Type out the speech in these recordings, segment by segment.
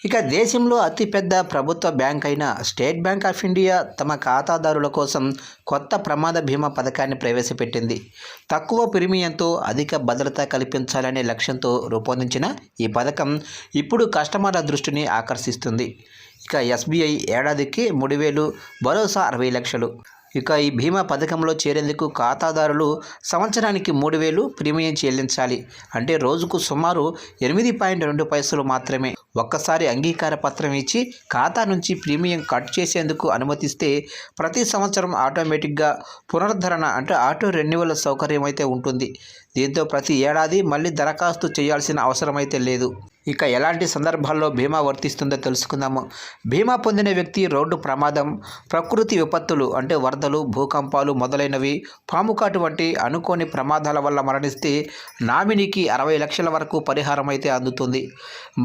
ఇక దేశంలో అతిపెద్ద ప్రభుత్వ బ్యాంక్ అయిన స్టేట్ బ్యాంక్ ఆఫ్ ఇండియా తమ ఖాతాదారుల కోసం కొత్త ప్రమాద బీమా పథకాన్ని ప్రవేశపెట్టింది. తక్కువ ప్రీమియంతో అధిక భద్రత కల్పించాలనే లక్ష్యంతో రూపొందించిన ఈ పథకం ఇప్పుడు కస్టమర్ల దృష్టిని ఆకర్షిస్తుంది. ఇక ఎస్బీఐ ఏడాదికి 3,000, భరోసా 60 లక్షలు. ఇక ఈ బీమా పథకంలో చేరేందుకు ఖాతాదారులు సంవత్సరానికి 3,000 ప్రీమియం చెల్లించాలి. అంటే రోజుకు సుమారు 8.2 పైసలు మాత్రమే. ఒక్కసారి అంగీకార పత్రం ఇచ్చి ఖాతా నుంచి ప్రీమియం కట్ చేసేందుకు అనుమతిస్తే ప్రతి సంవత్సరం ఆటోమేటిక్గా పునరుద్ధరణ అంటే ఆటో రెన్యువల్ సౌకర్యం అయితే ఉంటుంది. దీంతో ప్రతి ఏడాది మళ్ళీ దరఖాస్తు చేయాల్సిన అవసరం అయితే లేదు. ఇక ఎలాంటి సందర్భాల్లో బీమా వర్తిస్తుందో తెలుసుకుందాము. బీమా పొందిన వ్యక్తి రోడ్డు ప్రమాదం, ప్రకృతి విపత్తులు అంటే వరదలు, భూకంపాలు మొదలైనవి, పాముకాటు వంటి అనుకోని ప్రమాదాల వల్ల మరణిస్తే నామినీకి 60 లక్షల వరకు పరిహారం అయితే అందుతుంది.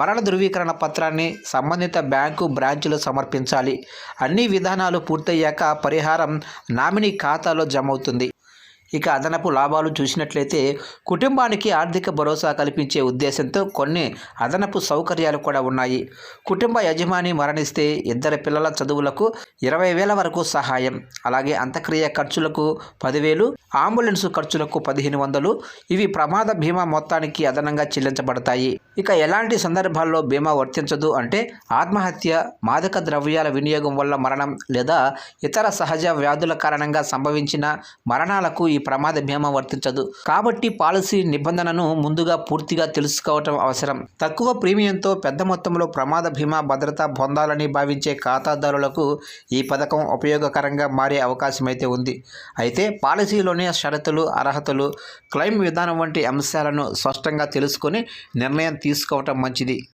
మరణ ధృవీకరణ పత్రాన్ని సంబంధిత బ్యాంకు బ్రాంచ్లో సమర్పించాలి. అన్ని విధానాలు పూర్తయ్యాక పరిహారం నామినీ ఖాతాలో జమ అవుతుంది. ఇక అదనపు లాభాలు చూసినట్లయితే కుటుంబానికి ఆర్థిక భరోసా కల్పించే ఉద్దేశంతో కొన్ని అదనపు సౌకర్యాలు కూడా ఉన్నాయి. కుటుంబ యజమాని మరణిస్తే ఇద్దరు పిల్లల చదువులకు 20,000 వరకు సహాయం. అలాగే అంత్యక్రియ ఖర్చులకు 10,000, అంబులెన్స్ ఖర్చులకు 1,500. ఇవి ప్రమాద బీమా మొత్తానికి అదనంగా చెల్లించబడతాయి. ఇక ఎలాంటి సందర్భాల్లో బీమా వర్తించదు అంటే ఆత్మహత్య, మాదక ద్రవ్యాల వినియోగం వల్ల మరణం లేదా ఇతర సహజ వ్యాధుల కారణంగా సంభవించిన మరణాలకు ఈ ప్రమాద బీమా వర్తించదు. కాబట్టి పాలసీ నిబంధనను ముందుగా పూర్తిగా తెలుసుకోవటం అవసరం. తక్కువ ప్రీమియంతో పెద్ద మొత్తంలో ప్రమాద బీమా భద్రత పొందాలని భావించే ఖాతాదారులకు ఈ పథకం ఉపయోగకరంగా మారే అవకాశం అయితే ఉంది. అయితే పాలసీలోని షరతులు, అర్హతలు, క్లెయిమ్ విధానం వంటి అంశాలను స్పష్టంగా తెలుసుకొని నిర్ణయం తీసుకోవటం మంచిది.